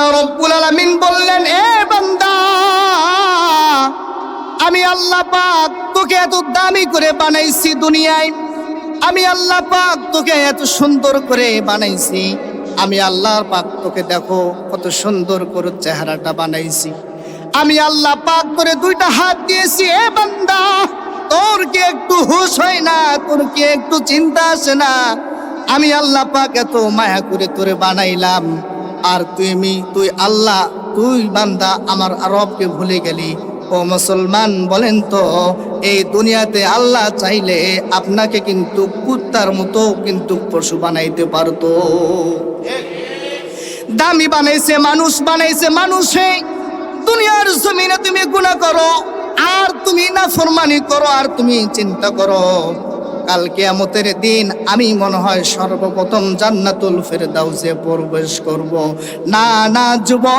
আল্লাহ রব্বুল আলামিন বললেন, এ বান্দা, আমি আল্লাহ পাক তোকে এত দামি করে বানাইছি দুনিয়ায়, আমি আল্লাহ পাক তোকে এত সুন্দর করে বানাইছি, আমি আল্লাহ পাক তোকে দেখো কত সুন্দর করে চেহারাটা বানাইছি, আমি আল্লাহ পাক করে দুইটা হাত দিয়েছি। এ বান্দা, তোর কি একটু হুঁশ হয় না? তোর কি একটু চিন্তা আসে না? আমি আল্লাহ পাক এত মায়া করে তোরে বানাইলাম, আর তুই আল্লাহ, তুই বান্দা আমার রবকে ভুলে গেলি। ও মুসলমান, বলেন তো, এই দুনিয়াতে আল্লাহ চাইলে আপনাকে কিন্তু কুত্তার মতো কিন্তু পশু বানাইতে পারতো। দামি বানাইছে মানুষ, বানাইছে মানুষে। দুনিয়ার জমিনে তুমি গুনাহ করো, আর তুমি নাফরমানি করো, আর তুমি চিন্তা করো কাল কিয়ামতের দিন আমি মনে হয় সর্বপ্রথম জান্নাতুল ফেরদাউসে প্রবেশ করব। না না যুবক,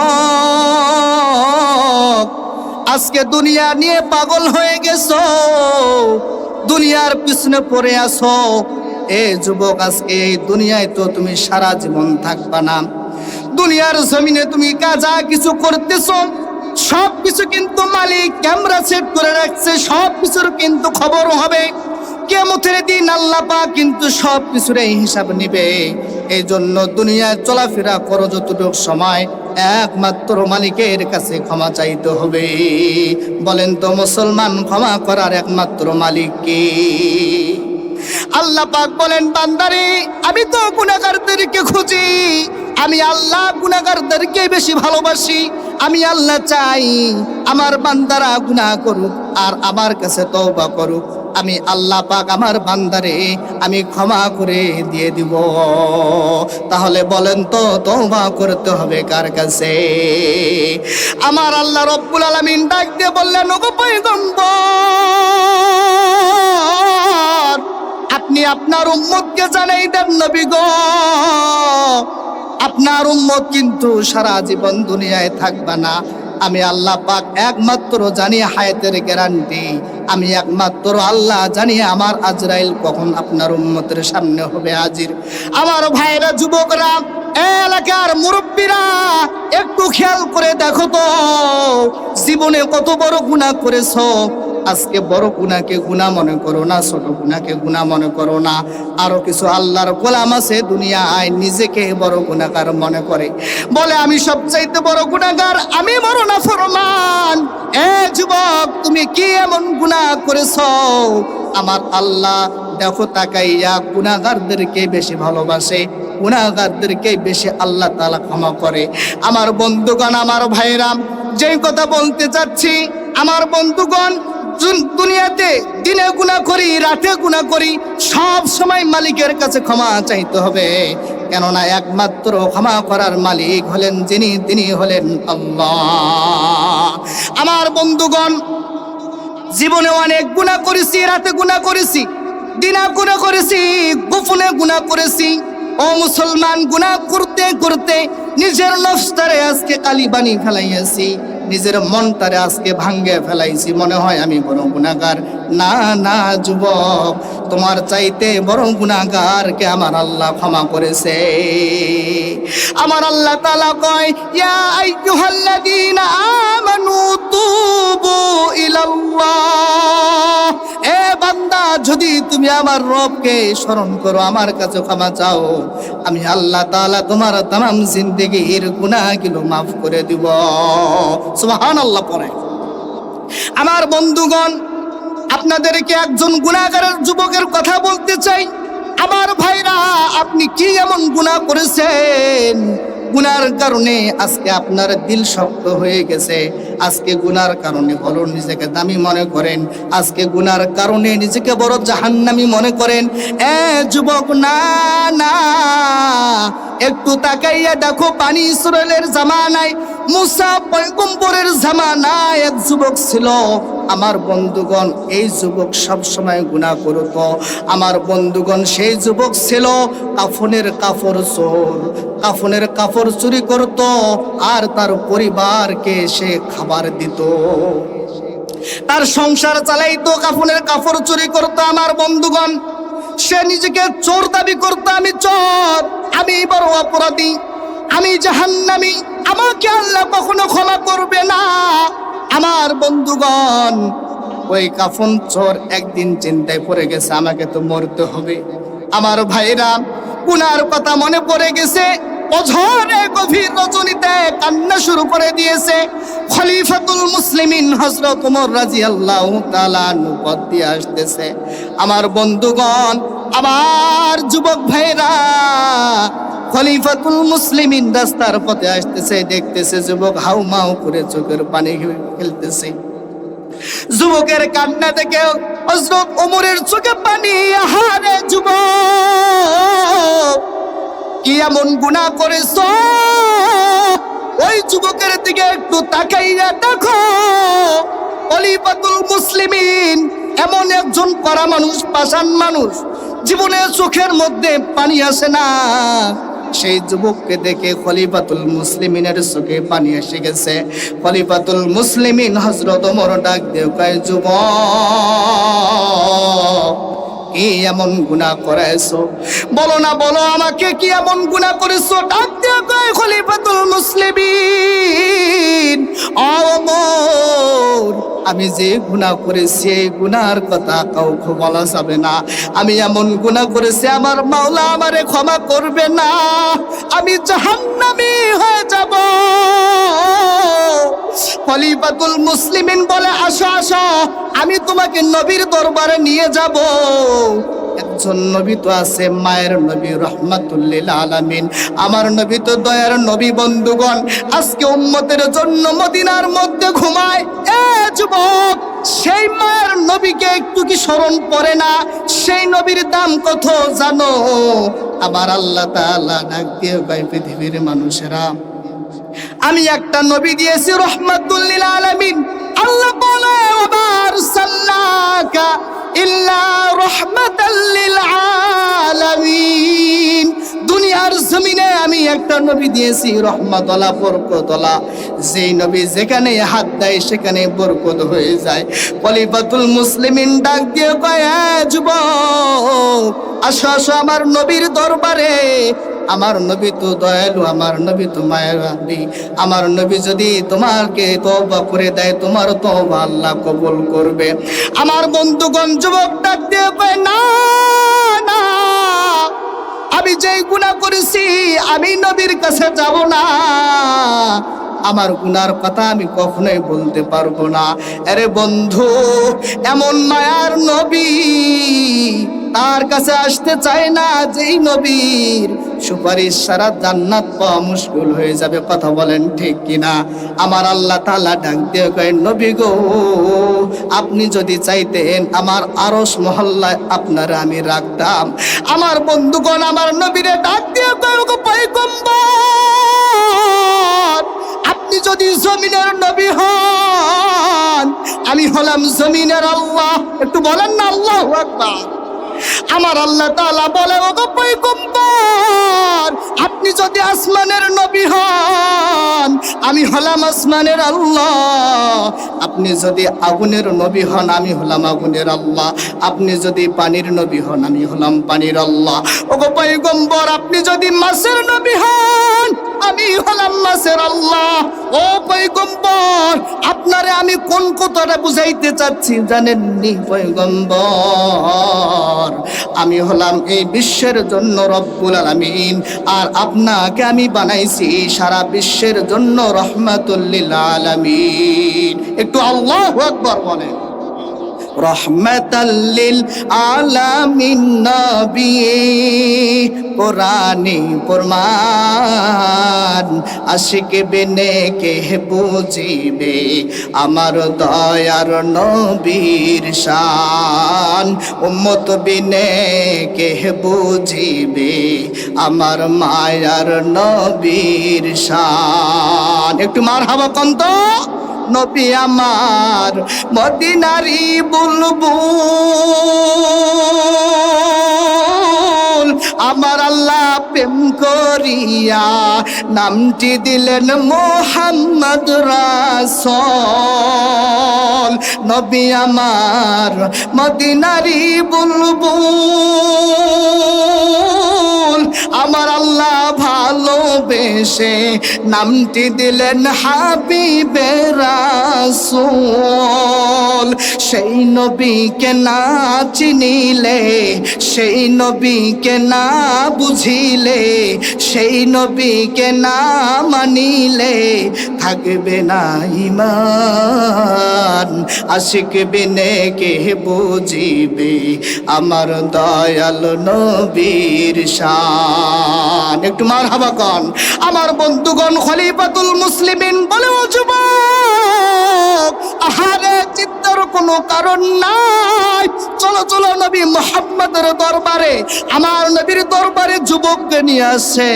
আজকে দুনিয়া নিয়ে পাগল হয়ে গেছো, দুনিয়ার পিছনে পড়ে আসো। এ যুবক, আজকে এই দুনিয়ায় তো তুমি সারা জীবন থাকবা না। দুনিয়ার জমিনে তুমি কাজা কিছু করতেছো, সব কিছু কিন্তু মালিক ক্যামেরা সেট করে রাখছে, সব কিছুর কিন্তু খবর হবে। কিয়ামতের দিন আল্লাহ পাক কিন্তু সব কিছুর হিসাব নিবে। এই জন্য দুনিয়ায় চলাফেরা করো যতটুকু সময়, একমাত্র মালিকের কাছে ক্ষমা চাইতে হবে। বলেন তো মুসলমান, ক্ষমা করার একমাত্র মালিক কে? আল্লাহ পাক বলেন, বান্দারে, আমি তো গুনাহগারদেরকে খুঁজি, আমি আল্লাহ গুনাহগারদেরকে বেশি ভালোবাসি। আমি আল্লাহ চাই আমার বান্দারা গুনাহ করুক আর আমার কাছে তওবা করুক। আমি আল্লাহ পাক আমার বান্দারে আমি ক্ষমা করে দিয়ে দিব। তাহলে বলেন তো, তওবা করতে হবে কার কাছে? আমার আল্লাহ রব্বুল আলামিন ডাক দিয়ে বললেন, ওগো পয়গম্বর, আপনি আপনার উম্মতকে জানাই দেন, নবী গো, আপনার উম্মত কিন্তু সারা জীবন দুনিয়ায় থাকবে না। আমি আল্লাহ পাক একমাত্র জানি হায়াতের গ্যারান্টি, আমি একমাত্র আল্লাহ জানি আমার আজরাইল কখন আপনার উম্মতের সামনে হবে হাজির। আমার ভাইরা, যুবকরা, এলাকার মুরব্বীরা, একটু খেয়াল করে দেখো তো, জীবনে কত বড় গুনাহ করেছো। আজকে বড় গুনাহকে গুনাহ মনে করো না, ছোট গুনাহকে গুনাহ মনে করো না। আরো কিছু আল্লাহর গোলাম আছে দুনিয়ায় নিজেকে বড় গুনাহগার মনে করে, বলে আমি সবচাইতে বড় গুনাহগার, আমি বড় নাফরমান। এ যুবক, তুমি কি এমন গুনাহ করেছো? আমার আল্লাহ দেখো তাকাইয়া গুনাহগারদেরকে বেশি ভালোবাসে, গুনাহগারদেরকে বেশি আল্লাহ তাআলা ক্ষমা করে। আমার বন্ধুগণ, আমার ভাইরা, যেই কথা বলতে চাচ্ছি, আমার বন্ধুগণ, দুনিয়াতে দিনে গুনাহ করি, রাতে গুনাহ করি, সব সময় মালিকের কাছে ক্ষমা চাইতে হবে। কেননা একমাত্র ক্ষমা করার মালিক হলেন যিনি, তিনি হলেন আল্লাহ। আমার বন্ধুগণ, জীবনে অনেক গুনাহ করেছি, রাতে গুনাহ করেছি, দিনে গুনাহ করেছি, গোপনে গুনাহ করেছি। ও মুসলমান, গুনাহ করতে করতে নিজের নফসটারে আজকে কালি বানি ফেলাইয়াছি, নিজের মনটারে আজকে ভাঙ্গে ফেলাইছি, মনে হয় আমি বড় গুনাহগার। না না যুবক, তোমার চাইতে বড় গুনাহগারকে আমার আল্লাহ ক্ষমা করেছে। আমার আল্লাহ তাআলা কয়, ইয়া আইয়ুহাল্লাযীনা আমানু তুবু ইলাল্লাহ। এ বান্দা, যদি তুমি আমার রবকে স্মরণ করো, আমার কাছে ক্ষমা চাও, আমি আল্লাহ তাআলা তোমার तमाम জিন্দেগীর গুনাহগুলো মাফ করে দিব। সুবহানাল্লাহ পড়ে। আমার বন্ধুগণ, আপনাদেরকে একজন গুনাহগারের যুবকের কথা বলতে চাই। আমার ভাইরা, আপনি কি এমন গুনাহ করেছেন? গুনার কারণে আজকে আপনার দিল শক্ত হয়ে গেছে, আজকে গুনার কারণে বড় নিজেকে দামি মনে করেন, আজকে গুনার কারণে নিজেকে বড় জাহান্নামী মনে করেন। এ যুবক, না না, একটু তাকাইয়া দেখো, পানি ইসরায়েলের জামানায়, মুসা পয়গম্বরের জামানায় এক যুবক ছিল। আমার বন্ধুগণ, এই যুবক সব সময় গুনাহ করত। আমার বন্ধুগণ, সেই যুবক ছিল কাফনের কাপড় চোর, কাফনের কাপড় চুরি করত, আর তার পরিবারকে সে খাবার দিত, তার সংসার চালাইতো, কাফনের কাপড় চুরি করত। আমার বন্ধুগণ, সে নিজেকে চোর দাবি করত, আমি চোর, আমি বড় অপরাধী, আমি জাহান্নামী, আমাকে আমাকে আল্লাহ কখনো ক্ষমা করবে না। আমার বন্ধুগণ, ওই কাফন চোর একদিন চিন্তায় পড়ে গেছে আমাকে তো মরতে হবে। আমার ভাইরা, গুনার কথা মনে পড়ে গেছে, অঝরে গভীর রজনীতে কান্না শুরু করে দিয়েছে। খলিফাতুল মুসলিমিন হযরত ওমর রাদিয়াল্লাহু তাআলা পথ দিয়ে আসতেছে। আমার বন্ধুগণ, আমার যুবক ভাইরা, খলিফাতুল মুসলিমিন রাস্তার পথে আসতেছে, দেখতেছে যুবক হাউমাউ করে চোখের পানি ফেলতেছে। যুবকের কান্না দেখে হযরত ওমরের চোখে পানি। আহারে যুবক, কি এমন গুনাহ করেছো? ওই যুবকের দিকে একটু তাকাইয়া দেখো। খলিফাতুল মুসলিমিন এমন একজন কড়া মানুষ, পাষাণ মানুষ, জীবনে চোখের মধ্যে পানি আসে না। সেই যুবককে দেখে খলিফাতুল মুসলিমিনের চোখে পানি এসে গেছে। খলিফাতুল মুসলিমিন হযরত ওমর ডাক দিয়ে কয়, যুবক, কি এমন গুনাহ করেছো? বলো না, বলো আমাকে, কি এমন গুনাহ করেছো? ডাক দিয়ে কয় খলিফাতুল মুসলিমিন, ওমর, আমি যে গুনাহ করেছি এই গুনার কথা কাউকে বলা যাবে না। আমি এমন গুনাহ করেছি আমার মাওলা আমারে ক্ষমা করবে না, আমি জাহান্নামী হয়ে যাব। খলিফাতুল মুসলিমিন বলে, আসো আসো, আমি তোমাকে নবীর দরবারে নিয়ে যাব। একজন নবী তো আছে, মায়ের নবী রহমাতুল লিল আলামিন, আমার নবী তো দয়ার নবী। বন্ধুগণ, আজকে উম্মতের জন্য মদিনার মধ্যে ঘুমায়। এ যুবক, সেই মায়ের নবীকে একটু কি স্মরণ করে না? সেই নবীর দাম কত জানো? আমার আল্লাহ তাআলা ডাক দিয়ে কয়, পৃথিবীর মানুষেরা, আমি একটা নবী দিয়েছি রহমাতুল লিল আলামিন। আল্লাহ বলে, ওয়া আরসালনাকা ইল্লা রাহমাতাল লিল আলামিন। দুনিয়ার জমিনে আমি একটা নবী দিয়েছি রহমতওয়ালা, বরকতওয়ালা। যেই নবী যেখানে হাত দেয় সেখানে বরকত হয়ে যায়। খলিফাতুল মুসলিমিন ডাক দিয়ে কয়, যুবক, আসো আসো আমার নবীর দরবারে। আমার নবী তো দয়ালু, আমার নবী তো মায়ের নবী। আমার নবী যদি তোমাকে তওবা করে দেয়, তোমার তওবা আল্লাহ কবুল করবে। আমার বন্ধুগণ, যুবক ডাক দিয়ে কয়, না না, আমি যেই গুনাহ করেছি আমি নবীর কাছে যাব না। আমার গুনার কথা আমি কখনোই বলতে পারবো না। আরে বন্ধু, এমন মায়ার নবী, তার কাছে আসতে চায় না যেই নবীর সুপারিশ সারা জান্নাত পাওয়া মুশকিল হয়ে যাবে। কথা বলেন ঠিক কিনা? আমার আল্লাহ তাআলা ডাক দিয়ে কয়, নবী গো, আপনি যদি চাইতেন আমার আরশ মহল্লায় আপনারা আমি রাখতাম। আমার বন্ধুগণ, আমার নবীরে ডাক দিয়ে কয়, গো পয়গম্বর, আপনি যদি জমিনের নবী হন, আমি হলাম জমিনের আল্লাহ। একটু বলেন না আল্লাহু আকবার। আমার আল্লাহ তাআলা বলে, ওগো পয়গম্বর, আপনি যদি আসমানের নবী হন, আমি হলাম আসমানের আল্লাহ। আপনি যদি আগুনের নবী হন, আমি হলাম আগুনের আল্লাহ। আপনি যদি পানির নবী হন, আমি হলাম পানির আল্লাহ। ওগো পয়গম্বর, আপনি যদি মাছের নবী হন, আমি হলাম মাছের আল্লাহ। ও পয়গম্বর, আপনারে আমি কোন কথাটা বুঝাইতে চাচ্ছি জানেননি পয়গম্বর? আমি হলাম এই বিশ্বের জন্য রব্বুল আলামিন, আর আপনাকে আমি বানাইছি সারা বিশ্বের জন্য রহমাতুল লিল আলামিন। একটু আল্লাহু আকবার বলেন। রহমাতাল লিল আলামিন নবী, কোরআনে ফরমান, আশিক বিনে কে বুঝিবে আমার দয়ার নবীর শান। উম্মত বিনে কে বুঝিবে আমার মায়ার নবীর শান। একটু মারহাবা কন্ত। নবী আমার মদিনারি বুলবুল, আমার আল্লাহ প্রেম করিয়া নামটি দিলেন মুহাম্মদ রাসূল। নবী আমার মদিনারি বুলবুল, আমার আল্লাহ ভালো ভালোবেসে নামটি দিলেন হাবিবে রাসূল। সেই নবীকে না চিনিলে, সেই নবীকে না বুঝিলে, সেই নবীকে না মানিলে থাকবে না ঈমান। আশিক বিনে কে বুঝিবে আমার দয়াল নবীর শান। একটু মারহাবা কন আমার বন্ধুগণ। খলিফাতুল মুসলিমিন বলে, ও যুবক, আহারে চিন্তার কোনো কারণ নাই, চলো চলো নবী মুহাম্মদের দরবারে। আমার নবীর দরবারে যুবককে নিয়ে আসছে।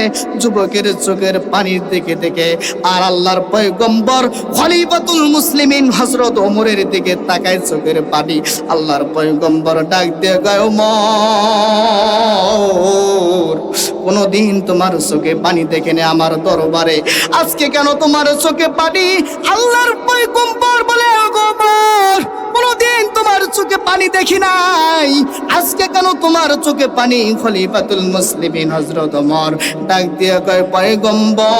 যুবকের চোখের পানির দিকে দেখে আর আল্লাহর পয়গম্বর খলিফাতুল মুসলিমিন হযরত ওমরের দিকে তাকায়, চোখের পানি। আল্লাহর পয়গম্বর ডাক দিয়ে কয়, ওমর, কোনদিন তোমার চোখে পানি দেখেনি আমার দরবারে, আজকে কেন তোমার চোখে পানি? আল্লাহর পয়গম্বর বলে, ওমর, কোনদিন তোমার চোখে পানি দেখি নাই, আজকে কেন তোমার চোখে পানি? খলিফাতুল মুসলিমিন হযরত ওমর ডাক দিয়ে কয়, পয়গম্বর,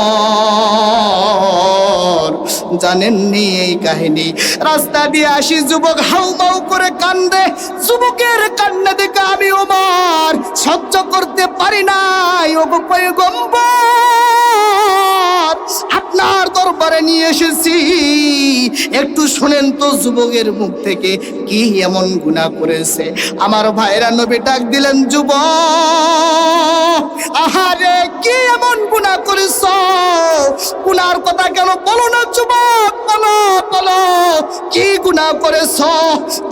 জানেননি এই কাহিনী? রাস্তা দিয়ে আসি, যুবক হাউমাউ করে কান্দে। যুবকের কান্না দেখে আমি ওমর সহ্য করতে পারি নাই। ও পয়গম্বর, আপনার দরবারে নিয়ে এসেছি, একটু শুনেন তো যুবকের মুখ থেকে কি এমন গুনাহ করেছে। আমার ভাইরা নবী ডাক দিলেন, যুবক, আহারে কি এমন গুনাহ করেছ? গুনার কথা কেন বলো না যুবক, বলো বলো কি গুনাহ করেছ?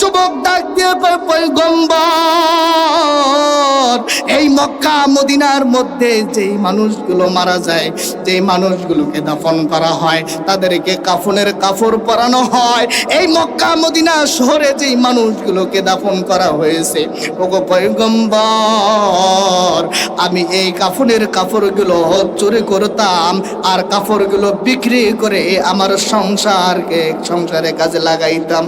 যুবক ডাক দিয়ে কয়, পয়গম্বর, এই মক্কা মদিনার মধ্যে যেই মানুষগুলো মারা যায়, যেই মানুষগুলোকে দাফন করা হয়, তাদেরকে কাফনের কাপড় পরানো হয়। এই মক্কা মদিনা শহরে যেই মানুষগুলোকে দাফন করা হয়েছে, ওগো পয়গম্বর, আমি এই কাফনের কাপড়গুলো চুরি করতাম আর কাপড়গুলো বিক্রি করে আমার সংসারে কাজে লাগাইতাম,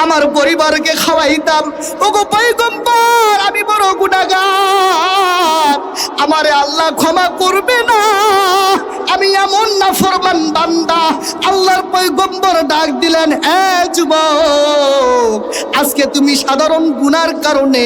আমার পরিবারকে খাওয়াইতাম। ওগো পয়গম্বর, আমি বড় গুনাহগার, আমারে আল্লাহ ক্ষমা করবে না, আমি এমন নাফরমান বান্দা। আল্লাহর পয়গম্বর ডাক দিলেন, এ যুবক, আজকে তুমি সাধারণ গুনার কারণে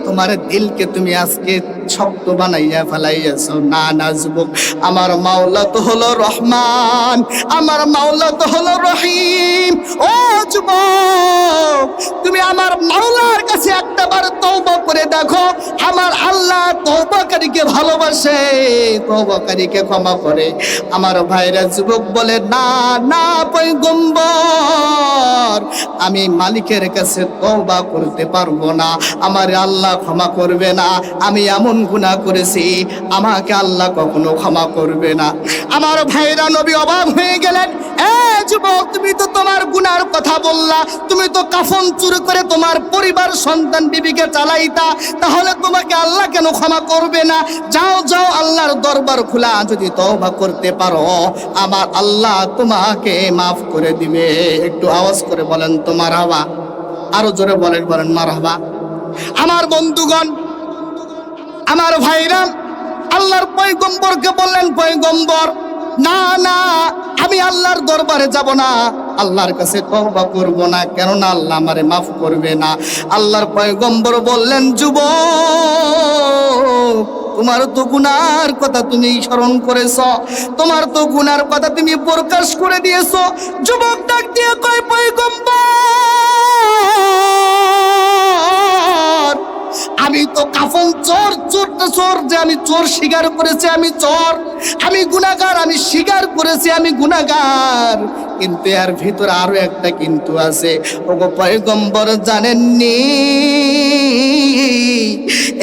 তোমার দিলকে তুমি আজকে শক্ত বানাইয়া ফেলাইয়াছো। না না যুবক, আমার মাওলা তো হলো রহমান, আমার মাওলা তো হলো রহিম। ও যুবক, তুমি আমার মাওলার কাছে একটাবার তওবা করে দেখো, আমার আল্লাহ তওবাকারীকে ভালোবাসে, তওবাকারীকে ক্ষমা করে। আমার ভাইরা যুবক বলে, না না পয়গম্বর, আমি মালিকের কাছে তওবা করতে পারবো না, আমার আল্লাহ ক্ষমা করবে না, আমি এমন গুনাহ করেছি আমাকে আল্লাহ কখনো ক্ষমা করবে না। আমার ভাইরা নবী অবাক হয়ে গেলেন, এ যুবক, তুমি তো তোমার গুনার কথা বললা, তুমি তো কাফন চুরি করে তোমার পরিবার সন্তান বিবিকে চালাইতা, তাহলে তোমাকে আল্লাহ কেন ক্ষমা করবে না? যাও যাও, আল্লাহর দরবার খোলা, যদি তওবা করতে পারো আমার আল্লাহ তোমাকে মাফ করে দিবে। একটু আওয়াজ করে বলেন তো মারহাবা, আরো জোরে বলেন, বলেন মারহাবা। আমার বন্ধুগণ, আমার ভাইরা আল্লাহর পয়গম্বরকে বললেন, পয়গম্বর, না না, আমি আল্লাহর দরবারে যাব না, আল্লাহর কাছে তওবা করব না, কেননা আল্লাহ আমারে মাফ করবে না। আল্লাহর পয়গম্বর বললেন, যুবক, তোমার তো গুনার কথা তুমি স্মরণ করেছ, তোমার তো গুনার কথা তুমি প্রকাশ করে দিয়েছ। যুবক ডাক দিয়ে কয়, পয়গম্বর, আমি তো কাফন চোর, চোরটা চোর, যে আমি চোর স্বীকার করেছি, আমি চোর, আমি গুনাহগার, আমি স্বীকার করেছি আমি গুনাহগার, কিন্তু এর ভিতরে আরো একটা কিন্তু আছে। ওগো পয়গম্বর, জানেননি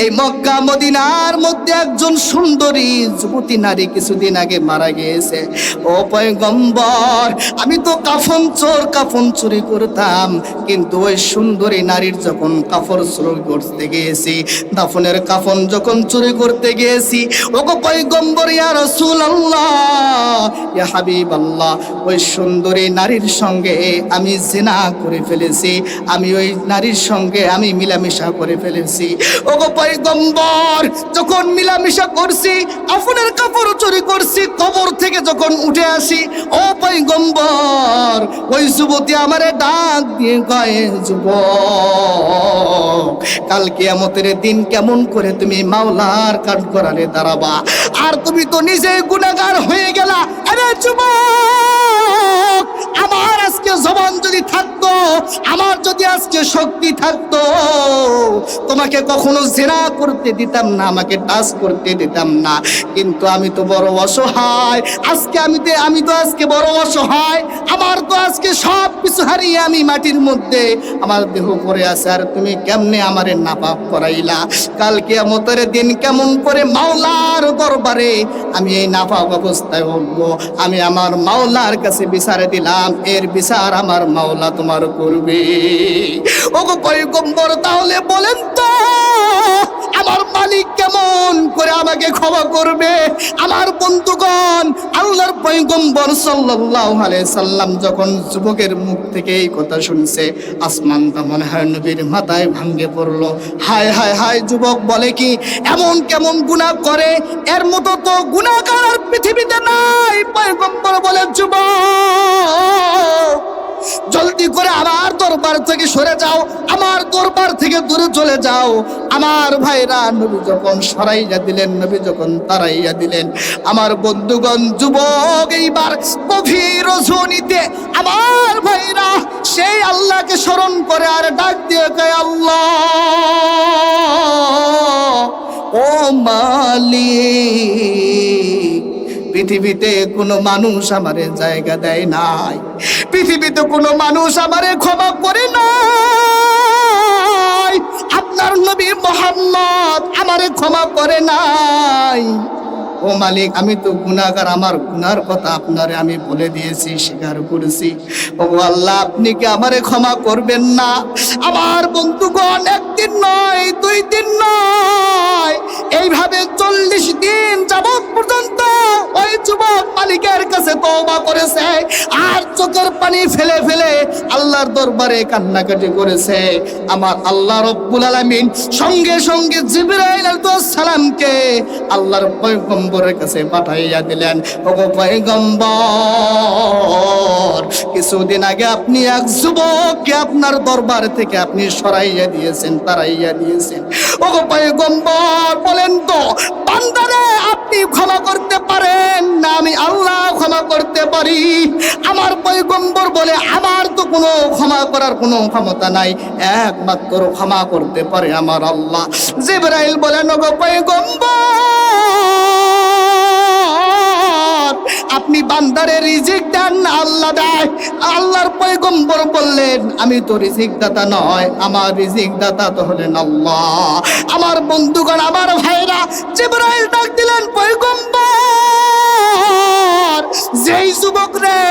এই মক্কা মদিনার মধ্যে একজন সুন্দরী যুবতী নারী কিছুদিন আগে মারা গিয়েছে। ও পয়গম্বর, আমি তো কাফন চোর, কাফন চুরি করতাম, কিন্তু ওই সুন্দরী নারীর যখন কাফন চুরি করতে গিয়েছি, দাফনের কাফন যখন চুরি করতে গিয়েছি, ওগো পয়গম্বর, ইয়া রাসূলুল্লাহ, ইয়া হাবিবাল্লাহ, ওই সুন্দর সুন্দরী নারীর সঙ্গে আমি জিনা করে ফেলেছি, আমি ওই নারীর সঙ্গে আমি মিলামিশা করে ফেলেছি। ওগো পয়গম্বর, যখন মিলামিশা করছি, আপনার কাপড় চুরি করছি, কবর থেকে যখন উঠে আসি, ও পয়গম্বর, ওই যুবতী আমারে ডাক দিয়ে কয়, যুবক, কাল কিয়ামতের দিন কেমন করে তুমি মাওলার কাঠগড়ালে দাঁড়াবা? আর তুমি তো নিজে গুনাহগার হয়ে গেলা। আরে যুবক, আমার আজকে জবান যদি থাকতো, আমার যদি আজকে শক্তি থাকতো, তোমাকে কখনো জিনা করতে দিতাম না, আমাকে টাচ করতে দিতাম না। কিন্তু আমি তো বড় অসহায়, আজকে আমি তো আজকে বড় অসহায়, আমার তো আজকে সব কিছু হারিয়ে আমি মাটির মধ্যে আমার দেহ পড়ে আছে, আর তুমি কেমনে আমারে নাপাক করাইলা? কাল কিয়ামতের দিন কেমন করে মাওলার দরবারে আমি এই নাপাক অবস্থায় উঠবো? আমি আমার মাওলার কাছে বিচার দিলাম, এর বিচার আমার মাওলা তোমার করবে। ওগো পয়গম্বর, তাহলে বলেন তো আমার মালিক কেমন করে আমাকে ক্ষমা করবে? আমার বন্ধুগণ, আল্লাহর পয়গম্বর সাল্লাল্লাহু আলাইহি সাল্লাম যখন যুবকের মুখ থেকে এই কথা শুনছে, আসমানটা মনে হয় নবীর মাথায় ভাঙ্গে পড়লো। হায় হায় হায়, যুবক বলে কি, এমন কেমন গুনাহ করে, এর মতো তো গুনাহগার আর পৃথিবীতে নাই। পয়গম্বর বলে, যুবক, জলদি করে আমার দরবার থেকে সরে যাও, আমার দরবার থেকে দূরে চলে যাও। আমার ভাইরা, নবী যখন সরাইয়া দিলেন, নবী যখন তাড়াইয়া দিলেন, আমার বন্ধুগণ, যুবক এইবার গভীর রজনীতে আমার ভাইরা সেই আল্লাহকে স্মরণ করে আর ডাক দিয়ে কয়, আল্লাহ, ও মালিক, পৃথিবীতে কোনো মানুষ আমারে জায়গা দেয় নাই, পৃথিবীতে কোনো মানুষ আমারে ক্ষমা করে নাই, আপনার নবী মুহাম্মদ আমারে ক্ষমা করে নাই। ও মালিক, আমি তো গুনাহগার, আমার গুনার কথা আপনারে আমি বলে দিয়েছি, স্বীকার করেছি। ও আল্লাহ, আপনি কি আমারে ক্ষমা করবেন না? আমার বন্ধুগণ, একদিন নয়, 2 দিন নয়, এইভাবে 40 দিন যাবত পর্যন্ত ওই যুবক মালিকের কাছে তওবা করেছে, আর চোখের পানি ফেলে ফেলে আল্লাহর দরবারে কান্নাকাটি করেছে। আমার আল্লাহ রব্বুল আলামিন সঙ্গে সঙ্গে জিবরাইল আলাইহিস সালামকে আল্লাহর পয়গম্বরের কাছে পাঠাইয়া দিলেন। ওগো পয়গম্বর, কিছুদিন আগে আপনি এক যুবককে আপনার দরবার থেকে আপনি সরাইয়া দিয়েছেন, তাড়াইয়া দিয়েছেন। ওগো পয়গম্বর, বলেন তো, বান্দারে আপনি ক্ষমা করতে পারেন না আমি আল্লাহ ক্ষমা করতে পারি? আমার পয়গম্বর বলে, আমার তো কোনো ক্ষমা করার কোনো ক্ষমতা নাই, একমাত্র ক্ষমা করতে পারে আমার আল্লাহ। জিবরাইল বলেন, ওগো পয়গম্বর, আপনি বান্দারে রিজিক দেন না আল্লাহ দেয়? আল্লাহর পয়গম্বর বললেন, আমি তো রিজিক দাতা নয়, আমার রিজিক দাতা তো হলেন আল্লাহ। আমার বন্ধুগণ, আমার ভাইরা, জিবরাইল ডাক দিলেন, পয়গম্বর, যেই যুবক রে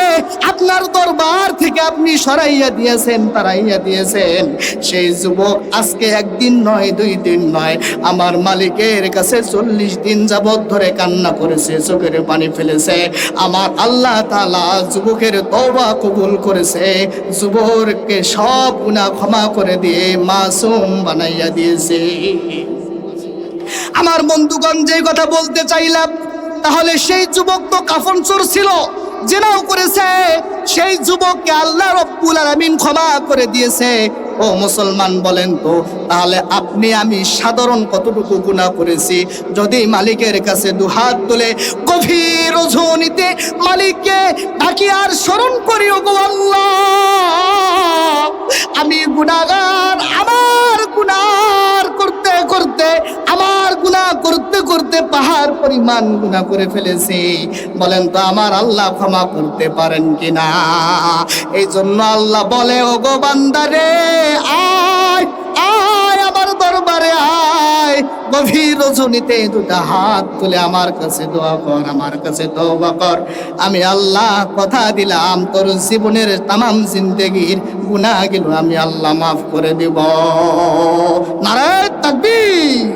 আপনার দরবার থেকে আপনি সরাইয়া দিয়েছেন, তাড়াইয়া দিয়েছেন, সেই যুবক আজকে 1 দিন নয়, 2 দিন নয়, আমার মালিকের কাছে 40 দিন যাবত ধরে কান্না করেছে, চোখের পানি ফেলেছে। আমার আল্লাহ তাআলা যুবকের তওবা কবুল করেছে, যুবককে সব গুনাহ ক্ষমা করে দিয়ে মাসুম বানাইয়া দিয়েছে। আমার বন্ধুগণ, যে কথা বলতে চাইলাম, তাহলে সেই যুবক তো কাফন চোর ছিল, জিনাও করেছে, সেই যুবককে আল্লাহ রব্বুল আলামিন ক্ষমা করে দিয়েছে। ও মুসলমান, বলেন তো, তাহলে আপনি আমি সাধারণ কতটুকু গুনাহ করেছি? যদি মালিকের কাছে দুহাত তুলে গভীর রজনীতে মালিককে ডাকি আর স্মরণ করি, ওগো আল্লাহ, আমি গুনাহগার, আমার গুনাহ করতে করতে, আমার গুনাহ করতে করতে পাহাড় পরিমাণ গুনাহ করে ফেলেছি, বলেন তো আমার আল্লাহ ক্ষমা করতে পারেন কিনা? এই জন্য আল্লাহ বলে, ওগো বান্দারে, আয় আয় আমার দরবারে আয়, গভীর রজনীতে 2টা হাত তুলে আমার কাছে দোয়া কর, আমার কাছে তওবা কর। আমি আল্লাহ কথা দিলাম, তোর জীবনের তামাম জিন্দেগির গুনাহগুলো আমি আল্লাহ মাফ করে দেব। নারায়ে তাকবীর।